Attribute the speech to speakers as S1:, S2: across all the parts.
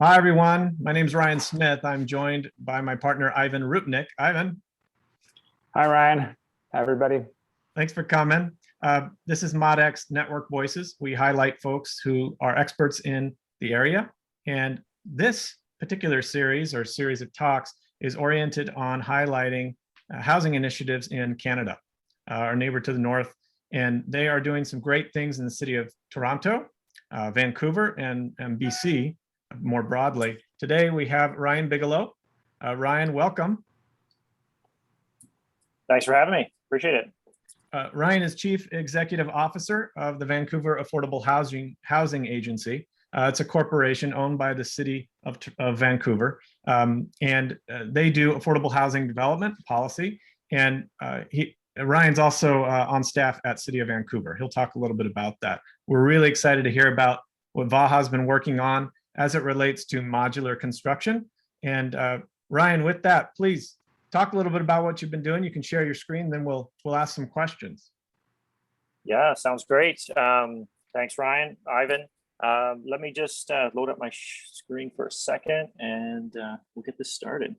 S1: Hi, everyone. My name is Ryan Smith. I'm joined by my partner, Ivan Rupnik. Ivan,
S2: Hi, Ryan. Hi, everybody.
S1: thanks for coming. This is ModX Network Voices. We highlight folks who are experts in the area. And this particular series or series of talks is oriented on highlighting housing initiatives in Canada, our neighbor to the north. And they are doing some great things in the city of Toronto, Vancouver, and BC more broadly. Today we have Ryan Bigelow. Ryan, welcome.
S3: Thanks for having me. Appreciate it.
S1: Ryan is Chief Executive Officer of the Vancouver Affordable Housing Agency. It's a corporation owned by the City of Vancouver, and they do affordable housing development policy. And Ryan's also on staff at City of Vancouver. He'll talk a little bit about that. We're really excited to hear about what Vaha's been working on as it relates to modular construction. And Ryan, with that, please talk a little bit about what you've been doing. You can share your screen, then we'll ask some questions.
S3: Yeah, sounds great. Thanks, Ryan. Ivan, let me just load up my screen for a second and we'll get this started.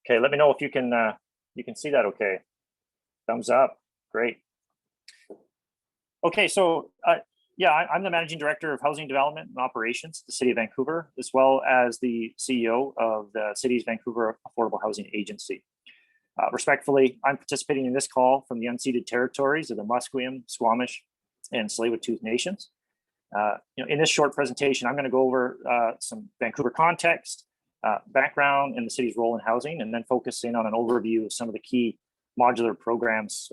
S3: Okay, let me know if you can see that okay. Thumbs up, great. Okay, so yeah, I'm the Managing Director of Housing Development and Operations at the City of Vancouver, as well as the CEO of the City's Vancouver Affordable Housing Agency. Respectfully, I'm participating in this call from the unceded territories of the Musqueam, Squamish, and Tsleil-Waututh Nations. In this short presentation, I'm going to go over some Vancouver context, background, and the city's role in housing, and then focus in on an overview of some of the key modular programs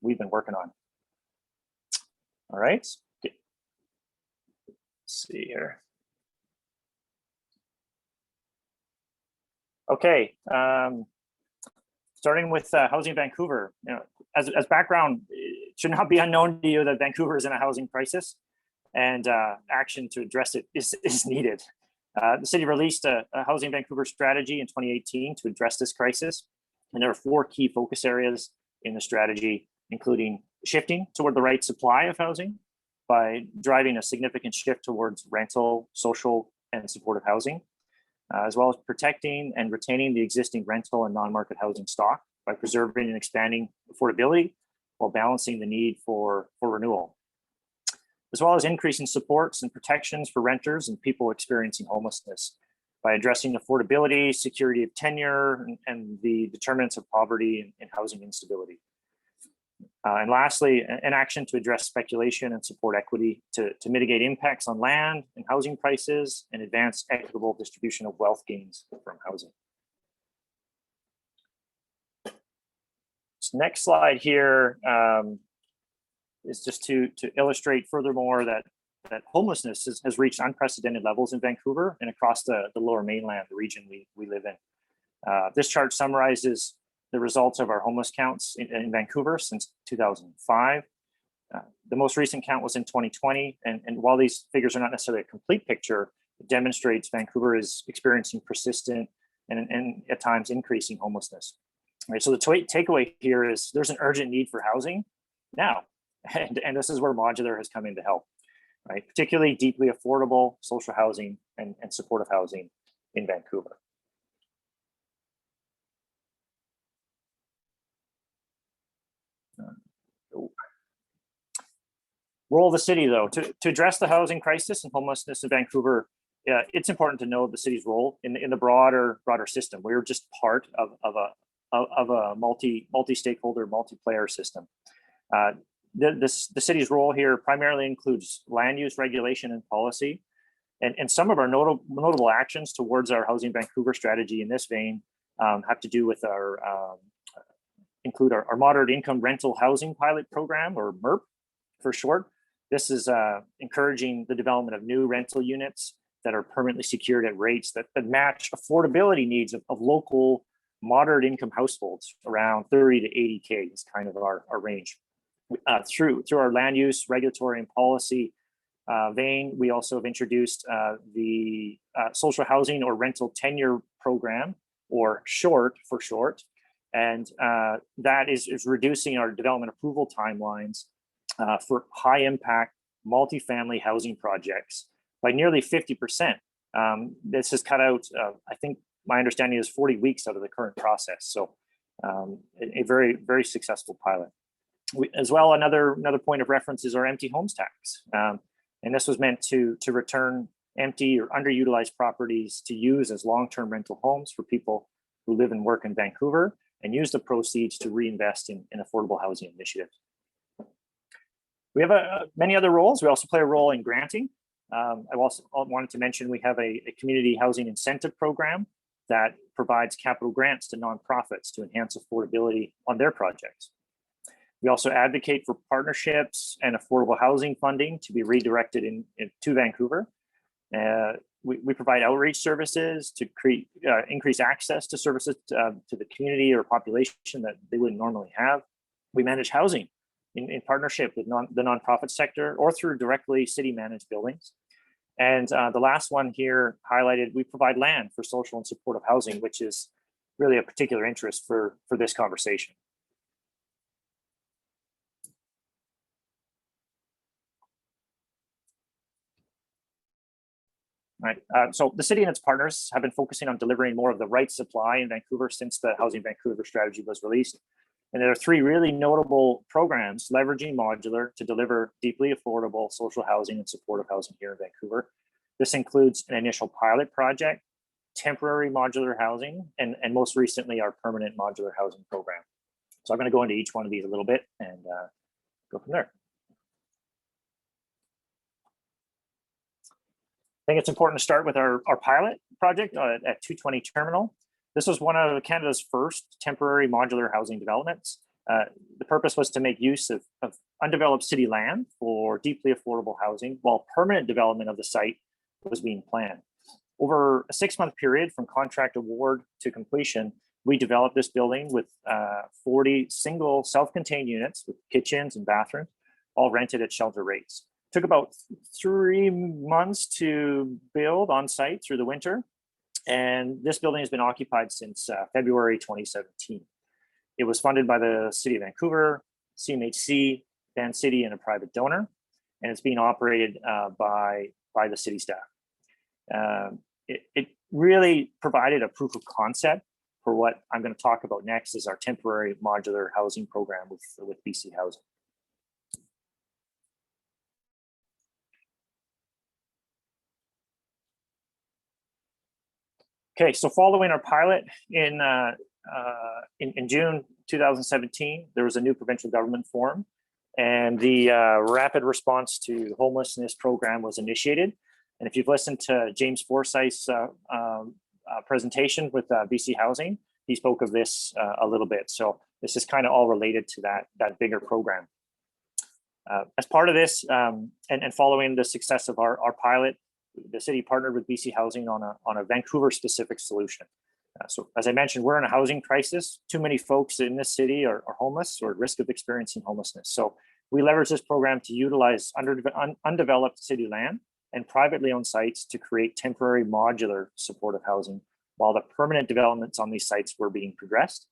S3: we've been working on. All right, let's see here. Okay, starting with Housing Vancouver. As background, it should not be unknown to you that Vancouver is in a housing crisis, and action to address it is needed. The city released a Housing Vancouver strategy in 2018 to address this crisis, and there are 4 key focus areas in the strategy, including shifting toward the right supply of housing by driving a significant shift towards rental, social, and supportive housing, as well as protecting and retaining the existing rental and non-market housing stock by preserving and expanding affordability while balancing the need for renewal, as well as increasing supports and protections for renters and people experiencing homelessness by addressing affordability, security of tenure, and the determinants of poverty and housing instability. And lastly, an action to address speculation and support equity to mitigate impacts on land and housing prices and advance equitable distribution of wealth gains from housing. This next slide here is just to illustrate furthermore that homelessness has reached unprecedented levels in Vancouver and across the Lower Mainland, the region we live in. This chart summarizes the results of our homeless counts in Vancouver since 2005. The most recent count was in 2020, and while these figures are not necessarily a complete picture, it demonstrates Vancouver is experiencing persistent and at times increasing homelessness. All right, so the takeaway here is there's an urgent need for housing now, and this is where modular has come in to help, right? Particularly deeply affordable social housing and supportive housing in Vancouver. Role of the city, though, to address the housing crisis and homelessness in Vancouver, it's important to know the city's role in the broader system. We're just part of a multi-stakeholder, multi-player system. The city's role here primarily includes land use regulation and policy, and some of our notable actions towards our Housing Vancouver strategy in this vein have to do with include our moderate income rental housing pilot program, or MERP for short. This is encouraging the development of new rental units that are permanently secured at rates that match affordability needs of local moderate income households. Around 30 to 80K is kind of our range. Through our land use, regulatory, and policy vein, we also have introduced the social housing or rental tenure program, or SHORT for short, and that is reducing our development approval timelines for high impact multifamily housing projects by nearly 50%. This has cut out, I think my understanding is 40 weeks out of the current process. So a very, very successful pilot. As well, another point of reference is our empty homes tax. And this was meant to return empty or underutilized properties to use as long-term rental homes for people who live and work in Vancouver, and use the proceeds to reinvest in affordable housing initiatives. We have many other roles. We also play a role in granting. I also wanted to mention we have a community housing incentive program that provides capital grants to nonprofits to enhance affordability on their projects. We also advocate for partnerships and affordable housing funding to be redirected to Vancouver. We provide outreach services to increase access to services to the community or population that they wouldn't normally have. We manage housing in partnership with the nonprofit sector or through directly city managed buildings. And the last one here highlighted, we provide land for social and supportive housing, which is really a particular interest for this conversation. Right. So the city and its partners have been focusing on delivering more of the right supply in Vancouver since the Housing Vancouver strategy was released. And there are three really notable programs leveraging modular to deliver deeply affordable social housing and supportive housing here in Vancouver. This includes an initial pilot project, temporary modular housing, and most recently our permanent modular housing program. So I'm going to go into each one of these a little bit and go from there. I think it's important to start with our pilot project at 220 Terminal. This was one of Canada's first temporary modular housing developments. The purpose was to make use of undeveloped city land for deeply affordable housing while permanent development of the site was being planned. Over a 6-month period from contract award to completion, we developed this building with 40 single self-contained units with kitchens and bathrooms, all rented at shelter rates. Took about 3 months to build on site through the winter. And this building has been occupied since February 2017. It was funded by the City of Vancouver, CMHC, Van City, and a private donor. And it's being operated by the city staff. It really provided a proof of concept for what I'm going to talk about next is our temporary modular housing program with BC Housing. Okay, so following our pilot in June 2017, there was a new provincial government formed, and the rapid response to homelessness program was initiated. And if you've listened to James Forsyth's presentation with BC Housing, he spoke of this a little bit. So this is kind of all related to that bigger program. As part of this, and following the success of our pilot, the city partnered with BC Housing on a Vancouver-specific solution. So as I mentioned, we're in a housing crisis. Too many folks in this city are homeless or at risk of experiencing homelessness. So we leverage this program to utilize undeveloped city land and privately owned sites to create temporary modular supportive housing while the permanent developments on these sites were being progressed.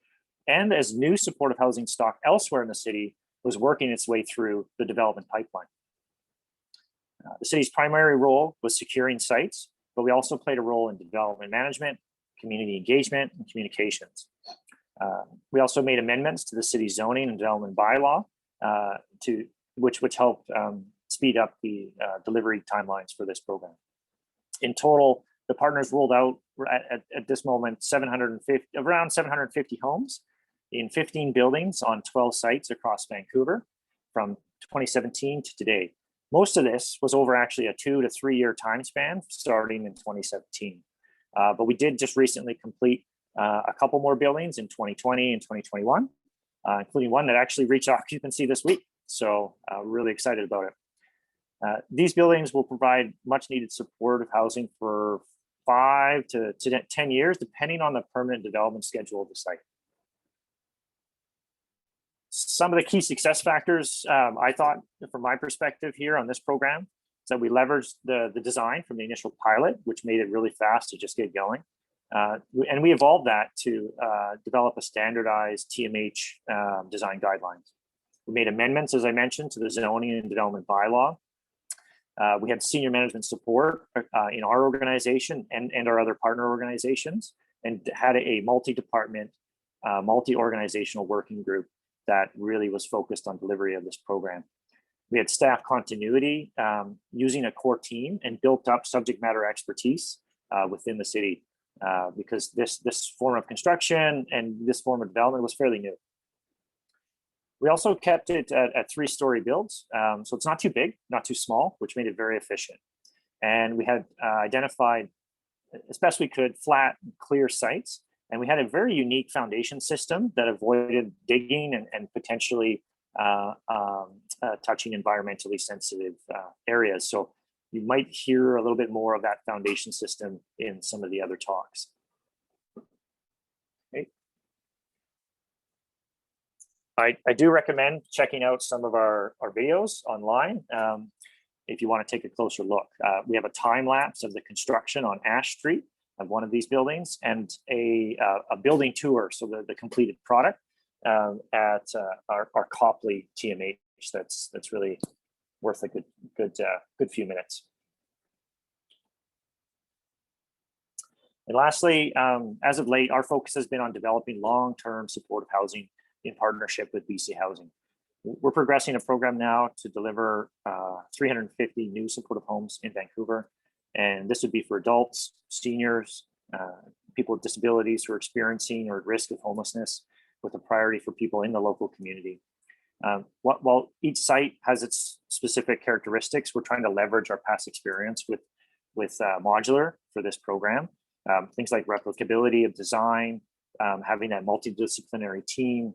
S3: And as new supportive housing stock elsewhere in the city was working its way through the development pipeline. The city's primary role was securing sites, but we also played a role in development management, community engagement, and communications. We also made amendments to the city's zoning and development bylaw, which helped speed up the delivery timelines for this program. In total, the partners rolled out at this moment around 750 homes in 15 buildings on 12 sites across Vancouver from 2017 to today. Most of this was over actually a 2 to 3 year time span starting in 2017. But we did just recently complete a couple more buildings in 2020 and 2021, including one that actually reached occupancy this week. So really excited about it. These buildings will provide much needed supportive housing for 5 to 10 years, depending on the permanent development schedule of the site. Some of the key success factors, I thought, from my perspective here on this program, is that we leveraged the design from the initial pilot, which made it really fast to just get going. And we evolved that to develop a standardized TMH design guidelines. We made amendments, as I mentioned, to the zoning and development bylaw. We had senior management support in our organization and our other partner organizations, and had a multi-department, multi-organizational working group that really was focused on delivery of this program. We had staff continuity using a core team and built up subject matter expertise within the city because this form of construction and this form of development was fairly new. We also kept it at 3-story builds. So it's not too big, not too small, which made it very efficient. And we had identified, as best we could, flat, clear sites. And we had a very unique foundation system that avoided digging and potentially touching environmentally sensitive areas. So you might hear a little bit more of that foundation system in some of the other talks. I do recommend checking out some of our videos online if you want to take a closer look. We have a time lapse of the construction on Ash Street of one of these buildings and a building tour, so the completed product at our Copley TMH. That's really worth a good few minutes. And lastly, as of late, our focus has been on developing long-term supportive housing in partnership with BC Housing. We're progressing a program now to deliver 350 new supportive homes in Vancouver. And this would be for adults, seniors, people with disabilities who are experiencing or at risk of homelessness, with a priority for people in the local community. While each site has its specific characteristics, we're trying to leverage our past experience with modular for this program. Things like replicability of design, having that multidisciplinary team,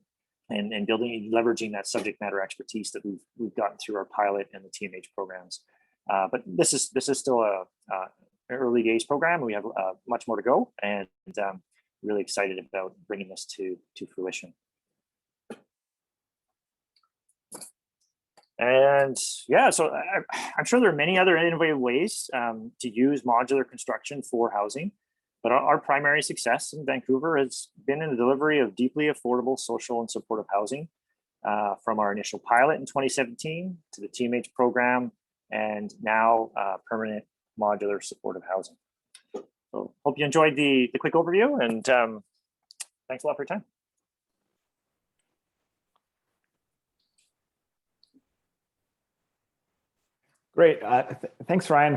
S3: and leveraging that subject matter expertise that we've gotten through our pilot and the TMH programs. But this is still a early days program. We have much more to go, and really excited about bringing this to fruition. And yeah, so I'm sure there are many other innovative ways to use modular construction for housing. But our primary success in Vancouver has been in the delivery of deeply affordable social and supportive housing from our initial pilot in 2017 to the TMH program, and now permanent modular supportive housing. So hope you enjoyed the quick overview, and thanks a lot for your time.
S2: Great. Thanks, Ryan.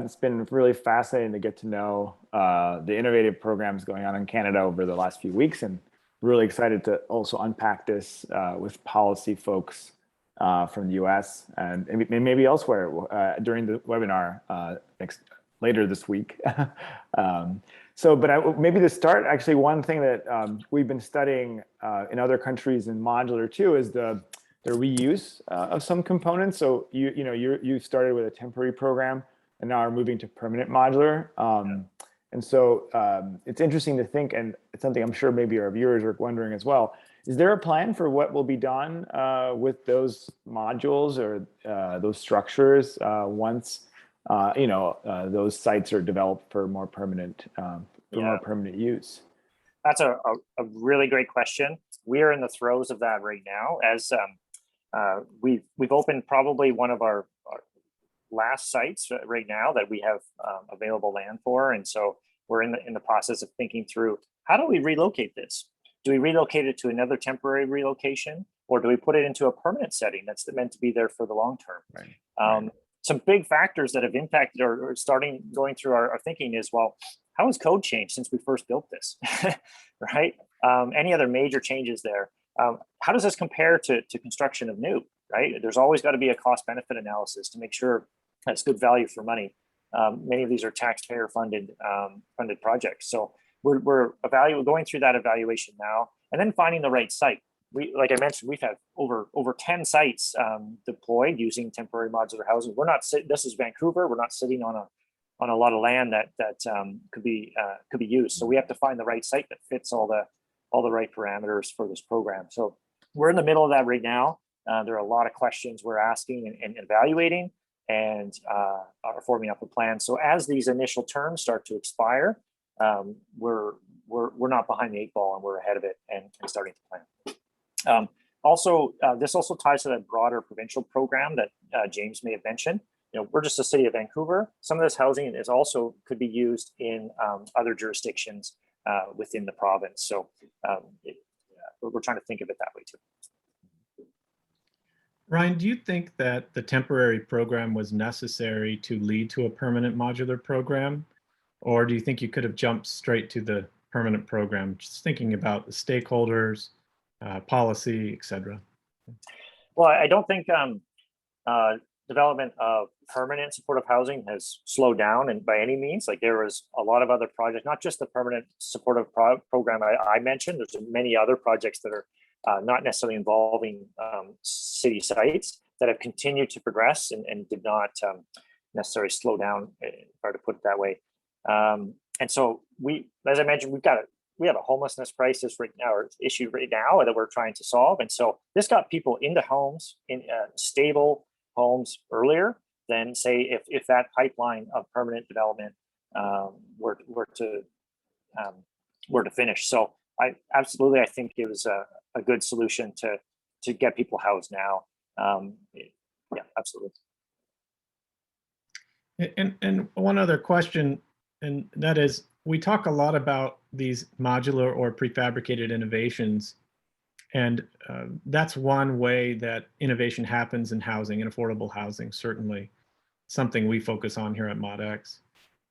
S2: It's been really fascinating to get to know the innovative programs going on in Canada over the last few weeks, and really excited to also unpack this with policy folks from the US and maybe elsewhere during the webinar later this week. But maybe to start, actually, one thing that we've been studying in other countries in modular too is the reuse of some components. So you started with a temporary program and now are moving to permanent modular. And so it's interesting to think, and it's something I'm sure maybe our viewers are wondering as well. Is there a plan for what will be done with those modules or those structures once those sites are developed for more permanent more permanent use?
S3: That's a really great question. We are in the throes of that right now, as we've opened probably one of our last sites right now that we have available land for, and so we're in the process of thinking through, how do we relocate this? Do we relocate it to another temporary relocation, or do we put it into a permanent setting that's meant to be there for the long term? Right. Some big factors that have impacted or going through our thinking is, well, how has code changed since we first built this? Right? Any other major changes there? How does this compare to construction of new? Right? There's always got to be a cost benefit analysis to make sure that's good value for money. Many of these are taxpayer funded projects. So we're going through that evaluation now, and then finding the right site. Like I mentioned, we've had over 10 sites deployed using temporary modular housing. This is Vancouver. We're not sitting on a lot of land that could be used. So we have to find the right site that fits all the right parameters for this program. So we're in the middle of that right now. There are a lot of questions we're asking and evaluating, and are forming up a plan. So as these initial terms start to expire, we're not behind the 8 ball, and we're ahead of it and starting to plan. Also, this also ties to that broader provincial program that James may have mentioned. We're just a city of Vancouver. Some of this housing is also could be used in other jurisdictions within the province. So we're trying to think of it that way too.
S1: Ryan, do you think that the temporary program was necessary to lead to a permanent modular program? Or do you think you could have jumped straight to the permanent program, just thinking about the stakeholders, policy, et cetera?
S3: Well, I don't think development of permanent supportive housing has slowed down, and by any means. Like, there was a lot of other projects, not just the permanent supportive program I mentioned. There's many other projects that are not necessarily involving city sites that have continued to progress and did not necessarily slow down, if I were to put it that way. And so as I mentioned, we have a homelessness crisis right now, or issue right now, that we're trying to solve. And so this got people into homes, in stable homes earlier than, say, if that pipeline of permanent development were to finish. So I think it was a good solution to get people housed now. Yeah, absolutely.
S1: And one other question, and that is, we talk a lot about these modular or prefabricated innovations, and that's one way that innovation happens in housing and affordable housing, certainly something we focus on here at ModX.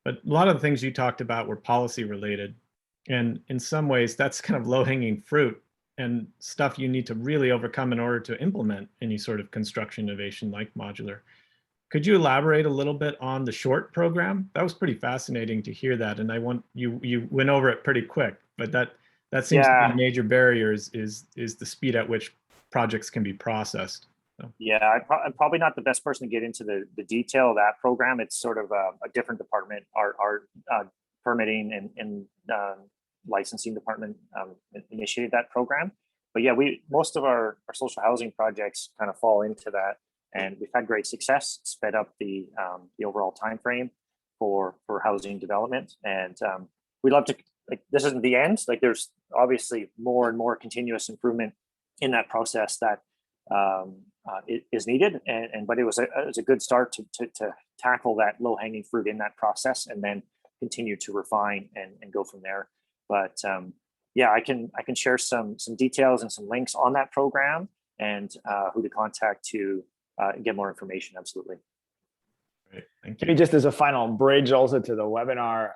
S1: But a lot of the things you talked about were policy related. And in some ways, that's kind of low-hanging fruit and stuff you need to really overcome in order to implement any sort of construction innovation like modular. Could you elaborate a little bit on the short program? That was pretty fascinating to hear that. And you went over it pretty quick, but that seems to be a major barrier is the speed at which projects can be processed. So.
S3: Yeah, I'm probably not the best person to get into the detail of that program. It's sort of a different department. Our permitting and licensing department initiated that program. But yeah, most of our social housing projects kind of fall into that, and we've had great success, sped up the overall time frame for housing development. And we love to, like, this isn't the end. Like, there's obviously more and more continuous improvement in that process that is needed. But it was a good start to tackle that low hanging fruit in that process, and then continue to refine and go from there. But yeah, I can share some details and some links on that program, and who to contact to get more information. Absolutely.
S1: Great. Thank you.
S2: Maybe just as a final bridge also to the webinar,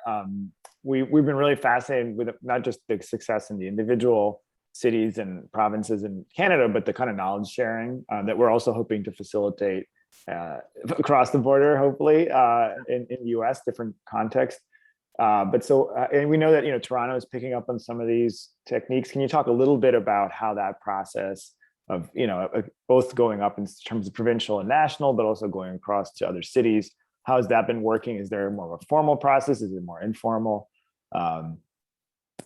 S2: we've been really fascinated with not just the success in the individual cities and provinces in Canada, but the kind of knowledge sharing that we're also hoping to facilitate across the border, hopefully, in the US, different contexts. And we know that, Toronto is picking up on some of these techniques. Can you talk a little bit about how that process of, both going up in terms of provincial and national, but also going across to other cities, how has that been working? Is there more of a formal process? Is it more informal?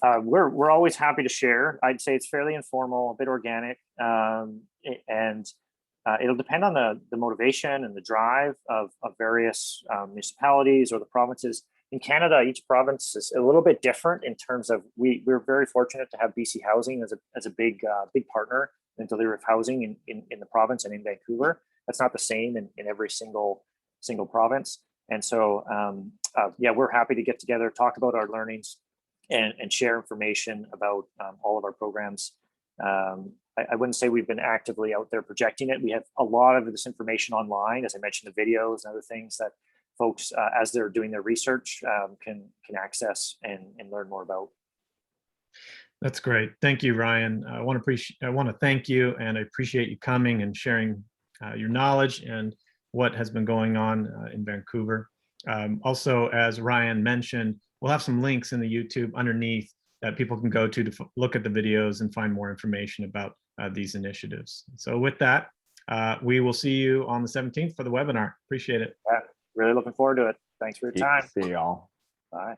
S3: We're always happy to share. I'd say it's fairly informal, a bit organic, and it'll depend on the motivation and the drive of various municipalities or the provinces. In Canada, each province is a little bit different in terms of we're very fortunate to have BC Housing as a big partner in delivery of housing in the province and in Vancouver. That's not the same in every single province. And so yeah, we're happy to get together, talk about our learnings, and share information about all of our programs. I wouldn't say we've been actively out there projecting it. We have a lot of this information online, as I mentioned, the videos and other things that folks, as they're doing their research, can access and learn more about.
S1: That's great. Thank you, Ryan. I want to thank you, and I appreciate you coming and sharing your knowledge and what has been going on in Vancouver. Also, as Ryan mentioned, we'll have some links in the YouTube underneath that people can go to look at the videos and find more information about these initiatives. So with that, we will see you on the 17th for the webinar. Appreciate it.
S3: Yeah, really looking forward to it. Thanks for your time.
S2: See y'all.
S3: Bye.